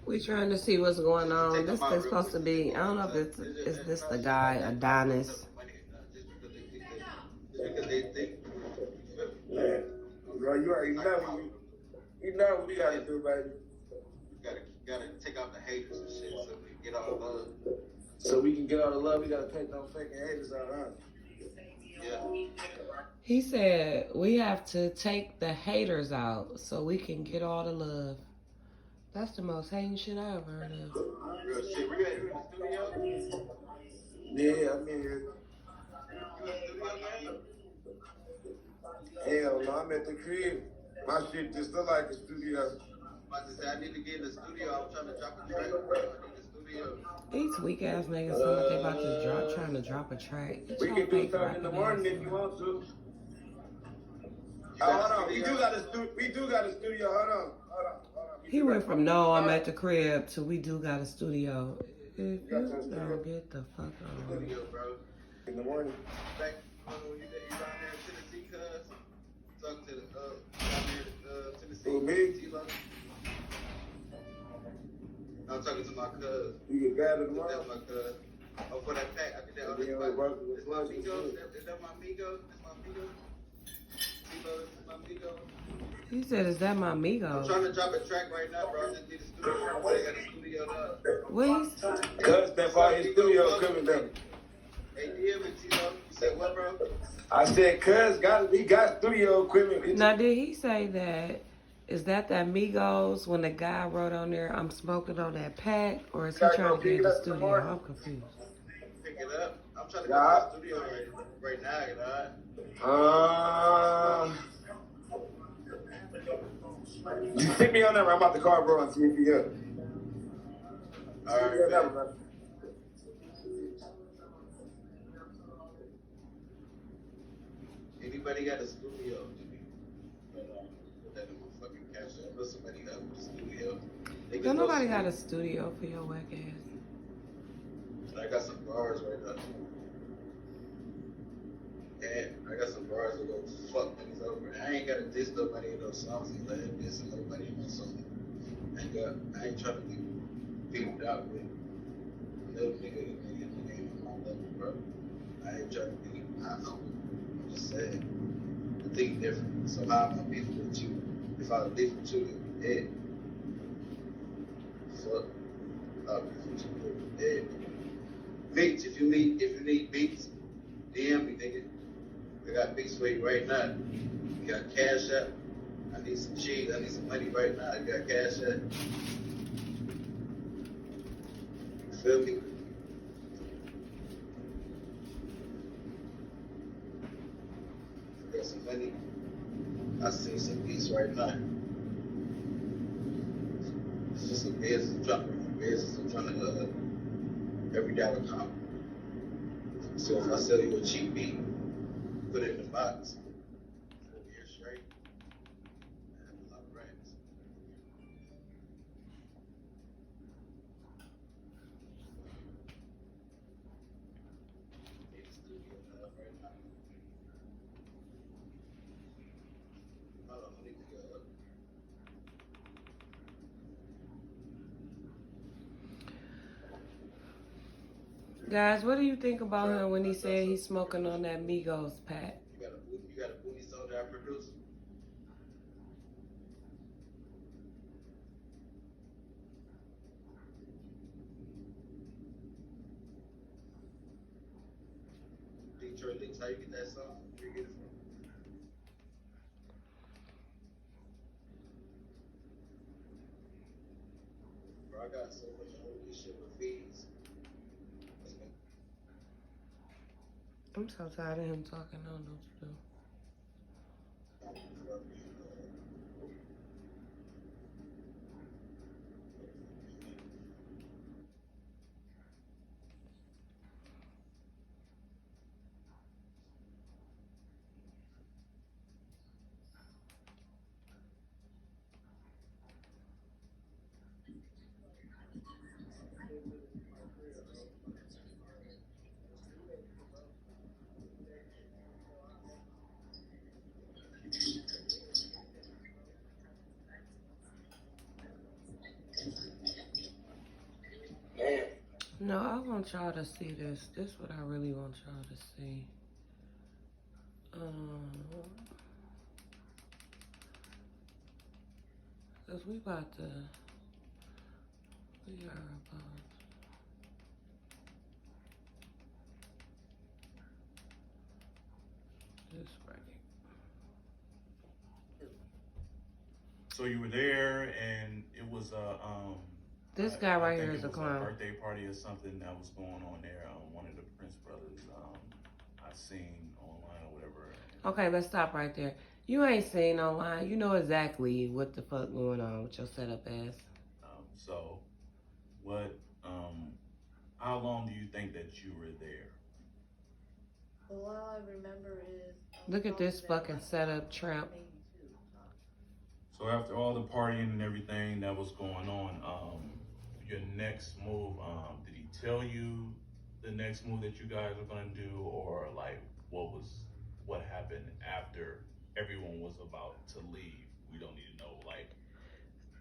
We trying to see what's going on. This is supposed to be, I don't know if it's, is this the guy, Adonis? Yeah. Bro, you already know what we gotta do, baby. Gotta take out the haters and shit so we can get all the love. So we can get all the love, we gotta take them fucking haters out, huh? Yeah. He said we have to take the haters out so we can get all the love. That's the most hating shit I ever heard of. Real shit. We in the studio? Yeah, I'm in here. You in the studio, man? Hell no, I'm at the crib. My shit just look like a studio. I just said I need to get in the studio. I was trying to drop a track, bro. I need the studio. These weak ass niggas seem like they about to trying to drop a track. We can do something in the morning if you want to. Hold on, we do got a studio. Hold on. He went from no, I'm at the crib to we do got a studio. If you don't get the fuck on. Studio, bro. In the morning. Back when you down there in Tennessee, cuz. Talk to the down there in Tennessee. Who, me? T-Lo. I'm talking to my cuz. You get gathered tomorrow? That's my cuz. Oh, for that pack, I did that on this Yeah, pack. bro, That's my amigo. Is that my amigo? That's my amigo. T-Lo, this is my amigo. He said, is that my amigo? I'm trying to drop a track right now, bro. I just need a studio. I got a studio now. What? Cuz that's why his studio coming down. Hey, DM and T-Lo. You said what, bro? I said, cuz we got studio equipment. Now, did he say that? Is that the Amigos when the guy wrote on there, I'm smoking on that pack? Or is he trying to get in the studio? I'm confused. Pick it up. I'm trying to go to the studio right now, you know? You hit me on that. I'm about to call bro and see if he up. All right, man. Anybody got a studio? Put that in my fucking cash app. Let somebody got a studio. Don't nobody got a studio for your whack ass. I got some bars right now. And I got some bars that go fuck niggas over. I ain't got to diss nobody in no songs. I ain't dissing nobody in no songs. I ain't trying to get beamed out with no nigga ain't on my level, bro. I ain't trying to be humble. I'm just saying. I think different. So how am I beefing with you? If I beef with you, then you're dead. Fuck. I'll beef with you, you're dead. Beats, if you need beats, DM me, nigga. I got beats for you right now. You got cash up. I need some cheese. I need some money right now. You got cash up. You feel me? Got some money. I see some beats right now. It's just a business. I'm trying to every dollar count. So if I sell you a cheap beat, put it in the box. 4 years straight. I have a lot of racks. Need a studio right now. Hold on, I need to go up. Guys, what do you think about him when he said he's smoking on that Migos pack? You got a booty soldier I produce? Detroit Licks, how you get that song? Where you get it from? Bro, I got so much holy shit with fees. I'm so tired of him talking. I don't know what to do. No, I want y'all to see this. This is what I really want y'all to see. Cause we are about this right. So you were there, and it was This guy right here think is it a was clown. birthday party or something that was going on there. One of the Prince brothers I seen online or whatever. Okay, let's stop right there. You ain't seen online. You know exactly what the fuck going on with your setup ass. So, what? How long do you think that you were there? Well, all I remember is. Look at this fucking setup, tramp. So after all the partying and everything that was going on, your next move, did he tell you the next move that you guys were gonna do, or like what happened after everyone was about to leave? We don't need to know. Like,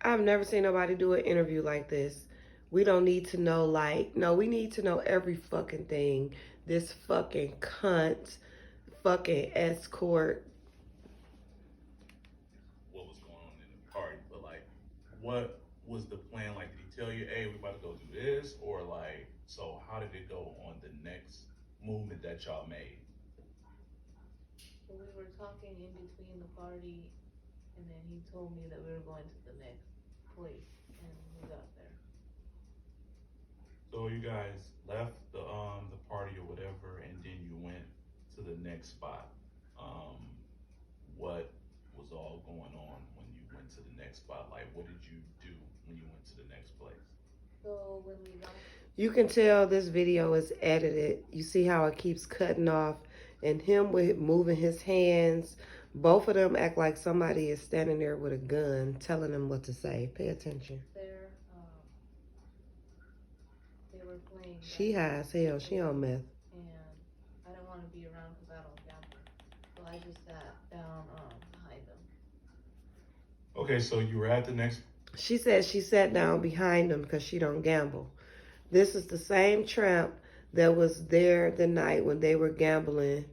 I've never seen nobody do an interview like this. We don't need to know, like, no, we need to know every fucking thing. This fucking cunt, fucking escort. what was going on in the party, but like, what was the plan? Like, did he tell you, hey, we about to go do this, or like, so how did it go on the next movement that y'all made? We were talking in between the party, and then he told me that we were going to the next place, and we got there. So you guys left the party or whatever, and then you went to the next spot. What was all going on when you went to the next spot? Like, what did you do when you went to the next place? So when we got. You can tell this video is edited. You see how it keeps cutting off, and him with moving his hands. Both of them act like somebody is standing there with a gun telling them what to say. Pay attention. There, they were playing. She high as hell. She on meth. And I didn't want to be around because I don't gamble. So I just sat down behind them. Okay, so you were at the next. She said she sat down behind them because she don't gamble. This is the same tramp that was there the night when they were gambling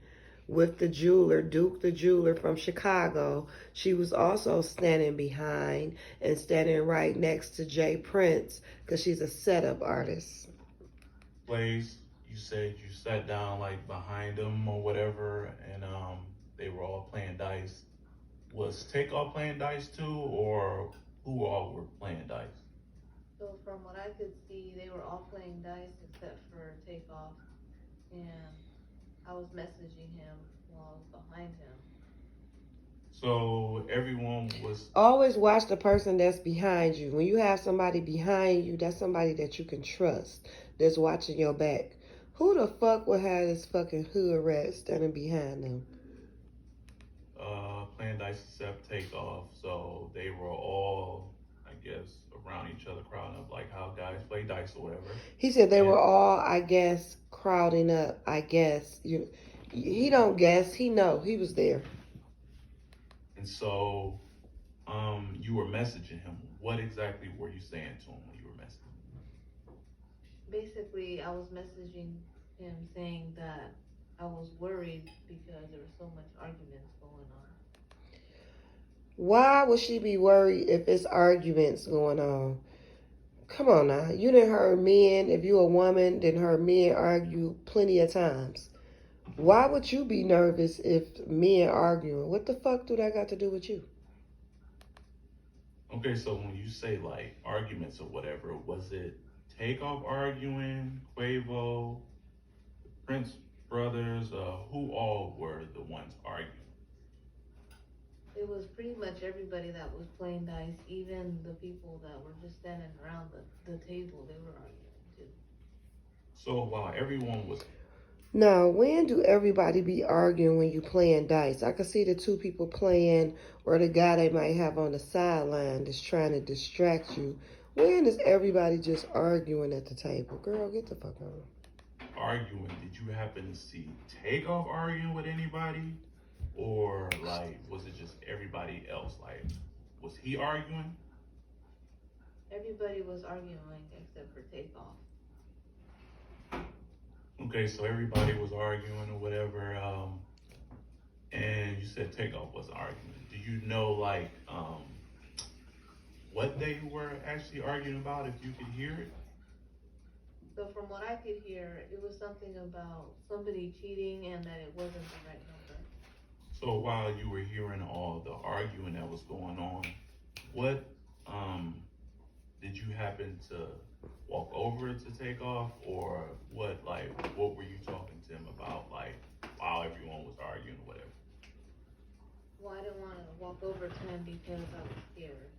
with the jeweler, Duke the jeweler from Chicago. She was also standing behind and standing right next to Jay Prince because she's a setup artist. Place, you said you sat down like behind them or whatever, and they were all playing dice. Was Takeoff playing dice too, or who all were playing dice? So from what I could see, they were all playing dice except for Takeoff, and I was messaging him while I was behind him. So everyone was. Always watch the person that's behind you. When you have somebody behind you, that's somebody that you can trust, that's watching your back. Who the fuck would have this fucking hood rat standing behind them? Playing dice except Takeoff, so they were all, I guess, around each other, crowding up like how guys play dice or whatever. He said they were all, I guess, crowding up. I guess he don't guess. He know he was there. And so, you were messaging him. What exactly were you saying to him when you were messaging him? Basically, I was messaging him saying that I was worried because there was so much arguments going on. Why would she be worried if it's arguments going on? Come on now. You didn't heard men, if you a woman, didn't heard men argue plenty of times. Why would you be nervous if men arguing? What the fuck do that got to do with you? Okay, so when you say like arguments or whatever, was it Takeoff arguing, Quavo, the Prince brothers, who all were the ones arguing? It was pretty much everybody that was playing dice, even the people that were just standing around the table, they were arguing too. So while everyone was. Now, when do everybody be arguing when you playing dice? I could see the two people playing or the guy they might have on the sideline that's trying to distract you. When is everybody just arguing at the table? Girl, get the fuck on. Arguing, did you happen to see Takeoff arguing with anybody? Or like, was it just everybody else? Like, was he arguing? Everybody was arguing except for Takeoff. Okay, so everybody was arguing or whatever, and you said Takeoff was arguing. Do you know, like, what they were actually arguing about, if you could hear it? So from what I could hear, it was something about somebody cheating and that it wasn't the right number. So while you were hearing all the arguing that was going on, what did you happen to walk over to Takeoff, or what were you talking to him about, like, while everyone was arguing or whatever? Well, I didn't want to walk over to him because I was scared,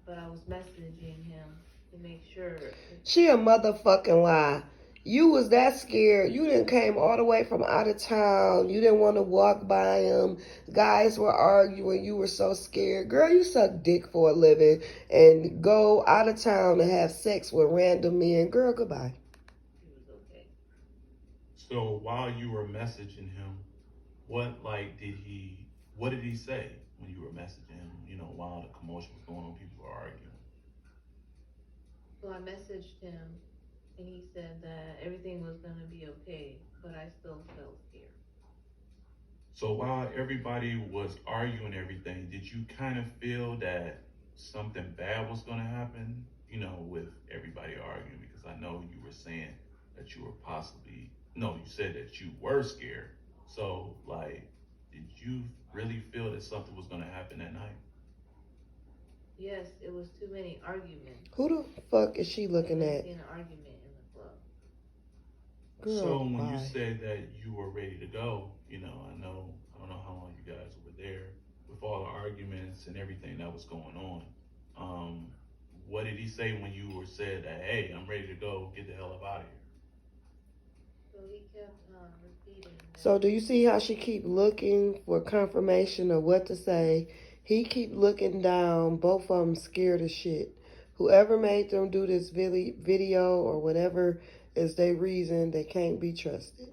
but I was messaging him to make sure. She a motherfucking lie. You was that scared. You didn't came all the way from out of town. You didn't want to walk by him. Guys were arguing. You were so scared. Girl, you suck dick for a living and go out of town and have sex with random men. Girl, goodbye. He was okay. So while you were messaging him, what did he say when you were messaging him? You know, while the commotion was going on, people were arguing. So I messaged him and he said that everything was gonna be okay, but I still felt scared. So while everybody was arguing everything, did you kind of feel that something bad was going to happen, you know, with everybody arguing? Because I know you were saying that you were you said that you were scared. So, like, did you really feel that something was going to happen that night? Yes, it was too many arguments. Who the fuck is she looking I at? seen an argument in the club. Girl, So when you bye. said that you were ready to go, you know, I don't know how long you guys were there with all the arguments and everything that was going on. What did he say when you were said that, hey, I'm ready to go, get the hell up out of here? So he kept repeating that. So do you see how she keep looking for confirmation of what to say? He keep looking down, both of them scared as shit. Whoever made them do this video or whatever is their reason, they can't be trusted.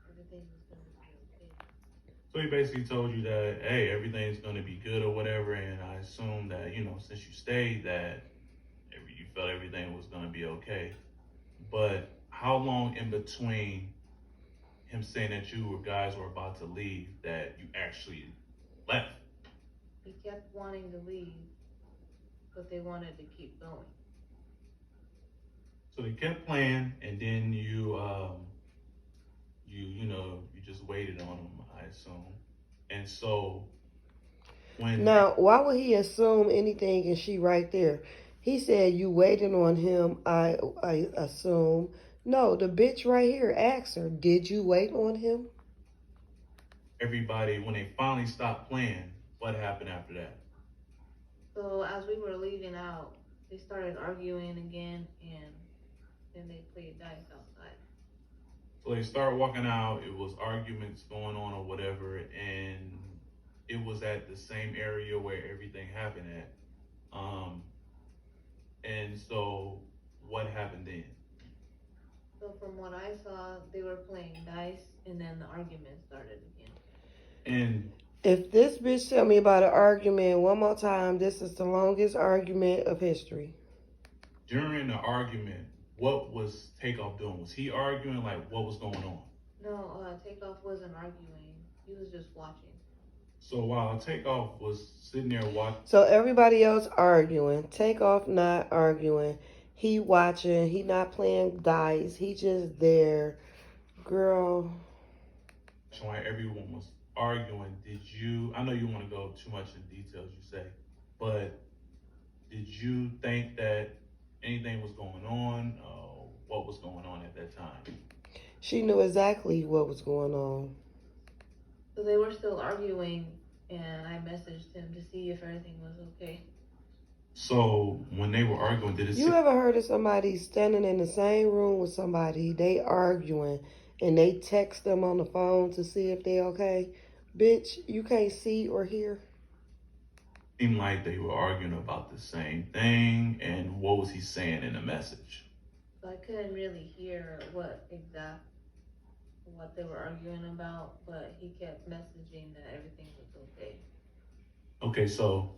Everything was gonna be okay. So he basically told you that, hey, everything's gonna be good or whatever, and I assume that, you know, since you stayed, that you felt everything was gonna be okay. But how long in between him saying that you guys were about to leave that you actually left? He kept wanting to leave, but they wanted to keep going. So they kept playing, and then you just waited on him, I assume. And so when Now, why would he assume anything and she right there? He said you waited on him, I assume. No, the bitch right here asked her, did you wait on him? when they finally stopped playing, what happened after that? So as we were leaving out, they started arguing again, and then they played dice outside. So they start walking out, it was arguments going on or whatever, and it was at the same area where everything happened at. And so what happened then? So from what I saw, they were playing dice, and then the argument started again. And If this bitch tell me about an argument one more time, this is the longest argument of history. during the argument, what was Takeoff doing? Was he arguing? Like, what was going on? No, Takeoff wasn't arguing. He was just watching. So while Takeoff was sitting there watching, So everybody else arguing, Takeoff not arguing. He watching, he not playing dice, he just there. Girl, while everyone was arguing, I know you want to go too much in details, you say, but did you think that anything was going on? What was going on at that time? she knew exactly what was going on. So they were still arguing, and I messaged him to see if everything was okay. So when they were arguing, did it You ever heard of somebody standing in the same room with somebody, they arguing, and they text them on the phone to see if they okay? Bitch, you can't see or hear. seem like they were arguing about the same thing? And what was he saying in the message? So I couldn't really hear what they were arguing about, but he kept messaging that everything was okay. Okay, so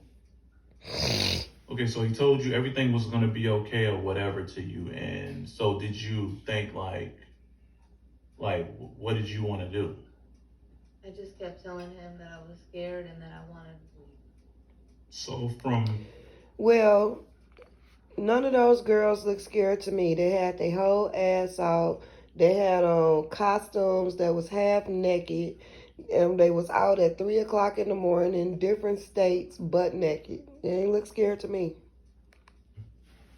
he told you everything was going to be okay or whatever to you. And so did you think, like, Like, what did you want to do? I just kept telling him that I was scared and that I wanted to leave. So from Well, none of those girls looked scared to me. They had their whole ass out. They had on costumes that was half naked, and they was out at 3 o'clock in the morning in different states, butt naked. They ain't look scared to me.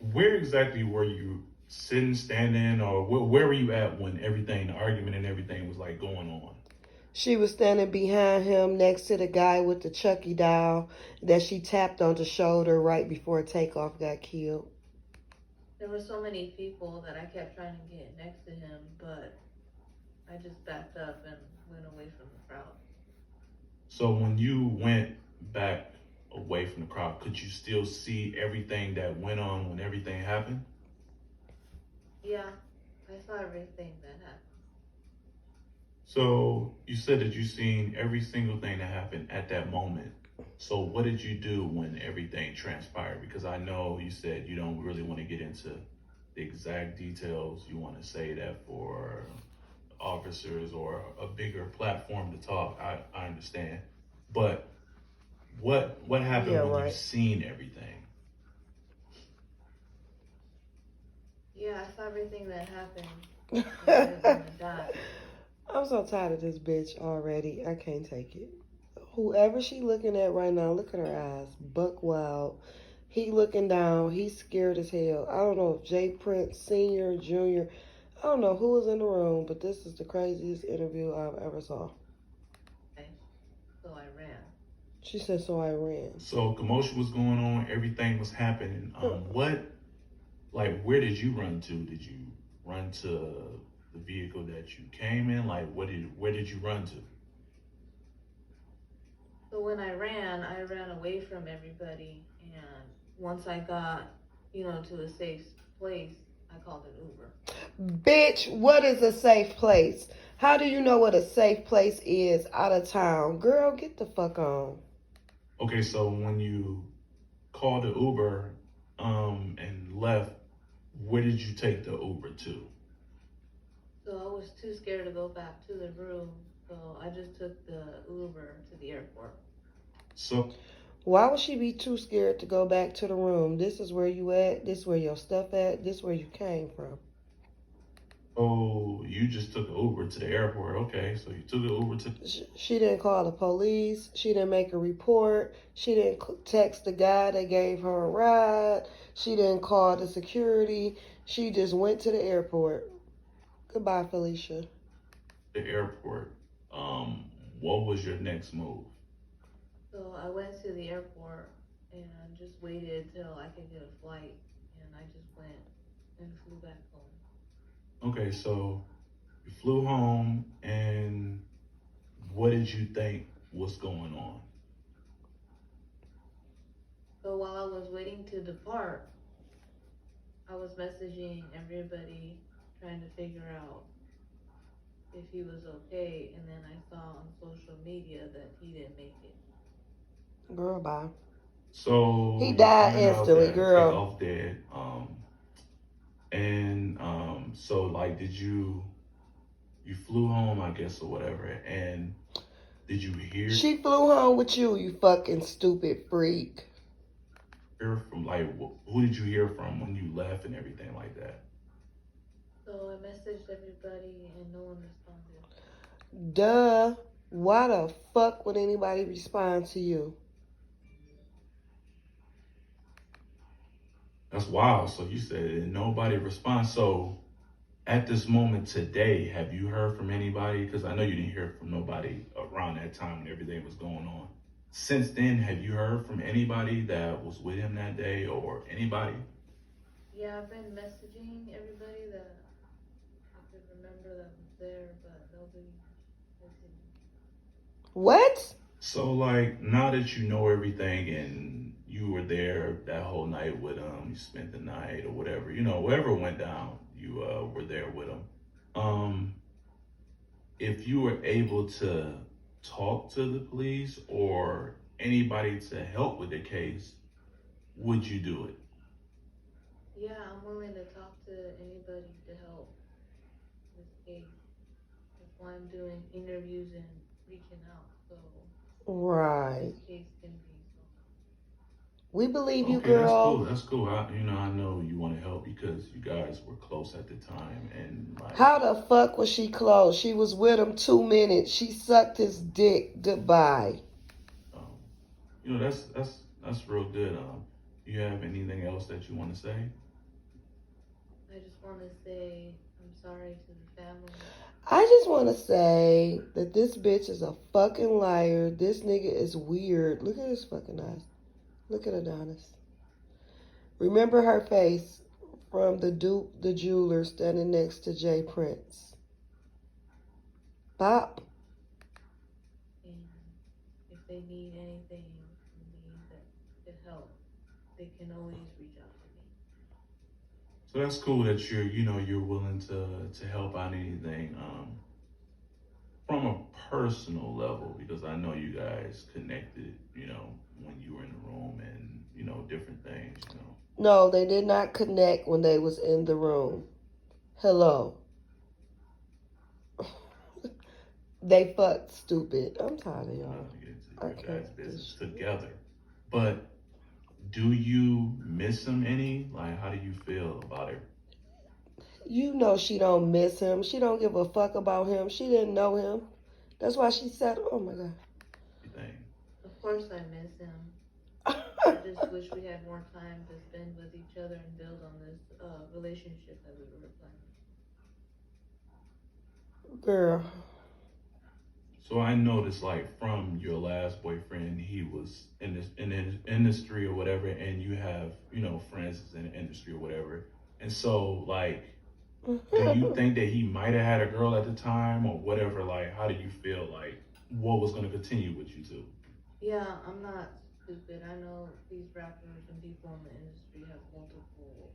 where exactly were you sitting, standing, or where were you at when everything, the argument and everything was like going on? She was standing behind him next to the guy with the Chucky doll that she tapped on the shoulder right before Takeoff got killed. There were so many people that I kept trying to get next to him, but I just backed up and went away from the crowd. So when you went back away from the crowd, could you still see everything that went on when everything happened? Yeah, I saw everything that happened. So you said that you seen every single thing that happened at that moment. So what did you do when everything transpired? Because I know you said you don't really want to get into the exact details. You want to say that for officers or a bigger platform to talk. I understand. But what Yeah, happened when you right. seen everything? Yeah, I saw everything that happened. Everybody's gonna die. I'm so tired of this bitch already. I can't take it. Whoever she looking at right now, look at her eyes. Buck wild. He looking down. He's scared as hell. I don't know if Jay Prince, Senior, Junior, I don't know who was in the room, but this is the craziest interview I've ever saw. Okay, so I ran. She said, so I ran. So commotion was going on, everything was happening. Where did you run to? Did you run to the vehicle that you came in? Like, where did you run to? So when I ran away from everybody, and once I got, to a safe place, I called an Uber. Bitch, what is a safe place? How do you know what a safe place is out of town? Girl, get the fuck on. Okay, so when you called the Uber, and left, where did you take the Uber to? So I was too scared to go back to the room, so I just took the Uber to the airport. So, Why would she be too scared to go back to the room? This is where you at. This where your stuff at. This where you came from. oh, you just took an Uber to the airport. Okay, so you took an Uber to. She didn't call the police. She didn't make a report. She didn't text the guy that gave her a ride. She didn't call the security. She just went to the airport. Goodbye, Felicia. The airport. Um, what was your next move? So I went to the airport and just waited till I could get a flight, and I just went and flew back home. Okay, so you flew home, and what did you think was going on? So while I was waiting to depart, I was messaging everybody, trying to figure out if he was okay, and then I saw on social media that he didn't make it. Girl, bye. So He you died find out instantly, that girl. Takeoff dead. So like, you flew home, I guess, or whatever, and did you She flew home with you, you fucking stupid freak. hear from, like, who did you hear from when you left and everything like that? So I messaged everybody and no one responded. Duh. Why the fuck would anybody respond to you? That's wild. So you said and nobody responds. So at this moment today, have you heard from anybody? Because I know you didn't hear from nobody around that time when everything was going on. Since then, have you heard from anybody that was with him that day or anybody? Yeah, I've been messaging everybody that I could remember that was there, but nobody has seen me. What? So like now that you know everything and you were there that whole night with him, you spent the night or whatever, whatever went down, you were there with him. Um, if you were able to talk to the police or anybody to help with the case, would you do it? Yeah, I'm willing to talk to anybody to help this case. why I'm doing interviews and reaching out, so Right. this case can be solved. We believe you, Okay, that's cool. girl. That's cool. I know you want to help because you guys were close at the time, and like, How the fuck was she close? She was with him 2 minutes. She sucked his dick goodbye. um, that's real good. You have anything else that you want to say? I just want to say I'm sorry to the family. I just want to say that this bitch is a fucking liar. This nigga is weird. Look at his fucking eyes. Look at Adonis. Remember her face from the Duke, the jeweler, standing next to Jay Prince. Bop. And if they need anything from me that could help, they can always reach out to me. So that's cool that you're willing to help out anything from a personal level because I know you guys connected, when you were in the room and different things. No, they did not connect when they was in the room. Hello. They fucked, stupid. I'm tired of y'all. Not to get into I your guys' can't. business together. But do you miss him any? Like, how do you feel about it? You know she don't miss him. She don't give a fuck about him. She didn't know him. That's why she said, oh my God. You think? Of course I miss him. I just wish we had more time to spend with each other and build on this relationship that we were planning. Girl. So I noticed, like, from your last boyfriend, he was in the industry or whatever, and you have, friends in the industry or whatever. And so, like, do you think that he might have had a girl at the time or whatever? Like, how do you feel like what was going to continue with you two? Yeah, I'm not stupid. I know these rappers and people in the industry have multiple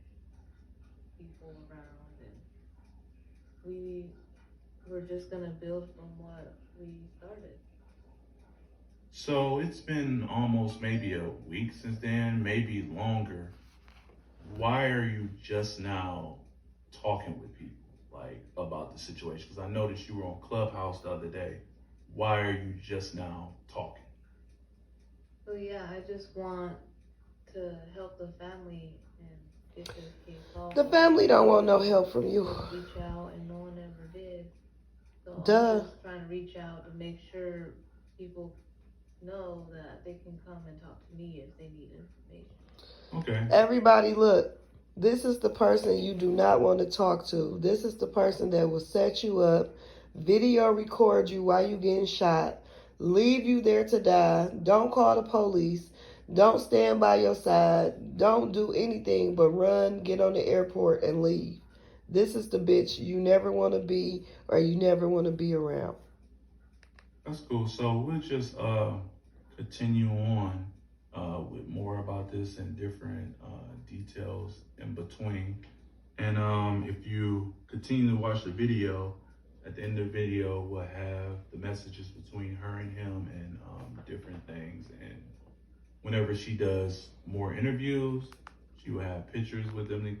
people around, and we were just gonna build from what we started. So it's been almost maybe a week since then, maybe longer. Why are you just now talking with people like about the situation? Because I noticed you were on Clubhouse the other day. Why are you just now talking? So yeah, I just want to help the family and get this case solved. The family don't want no help from you. Reach out and no one ever did. So Duh. I'm just trying to reach out to make sure people know that they can come and talk to me if they need information. Okay. Everybody, look. This is the person you do not want to talk to. This is the person that will set you up, video record you while you getting shot, leave you there to die. Don't call the police. Don't stand by your side. Don't do anything but run, get on the airport, and leave. This is the bitch you never want to be or you never want to be around. That's cool. So we'll just continue on with more about this and different details in between. And if you continue to watch the video, at the end of the video, we'll have the messages between her and him and different things. And whenever she does more interviews, she will have pictures with them.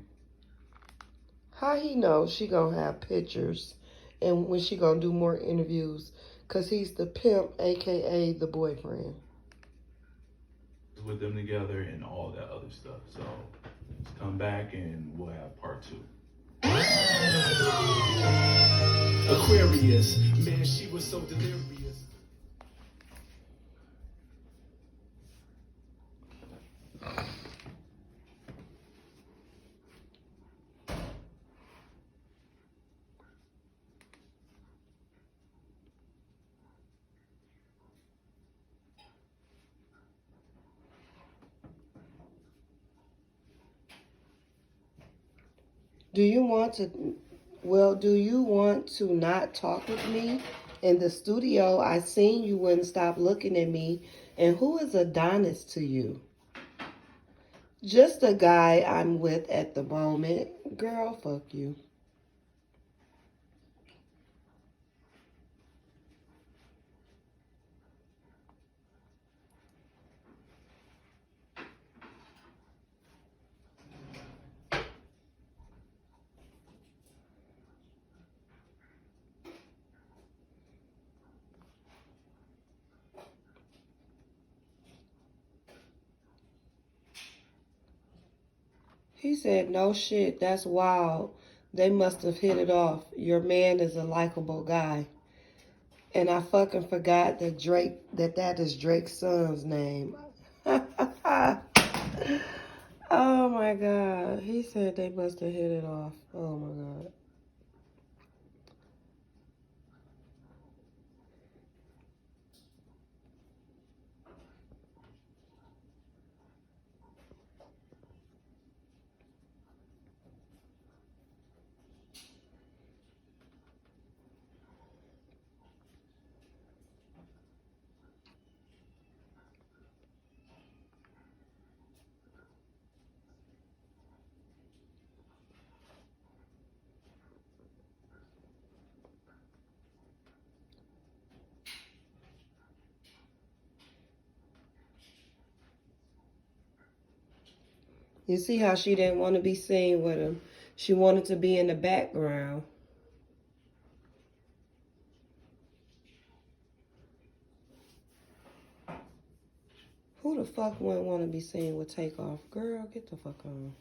How he knows she gonna have pictures and when she gonna do more interviews? Because he's the pimp, a.k.a. the boyfriend. With them together and all that other stuff. So let's come back and we'll have part 2. Aquarius, man, she was so delirious. Do you want to not talk with me? In the studio, I seen you wouldn't stop looking at me. And who is Adonis to you? Just a guy I'm with at the moment. Girl, fuck you. He said, no shit, that's wild. They must have hit it off. Your man is a likable guy. And I fucking forgot that is Drake's son's name. Oh my God. He said they must have hit it off. Oh my God. You see how she didn't want to be seen with him. She wanted to be in the background. Who the fuck wouldn't want to be seen with Takeoff? Girl, get the fuck on.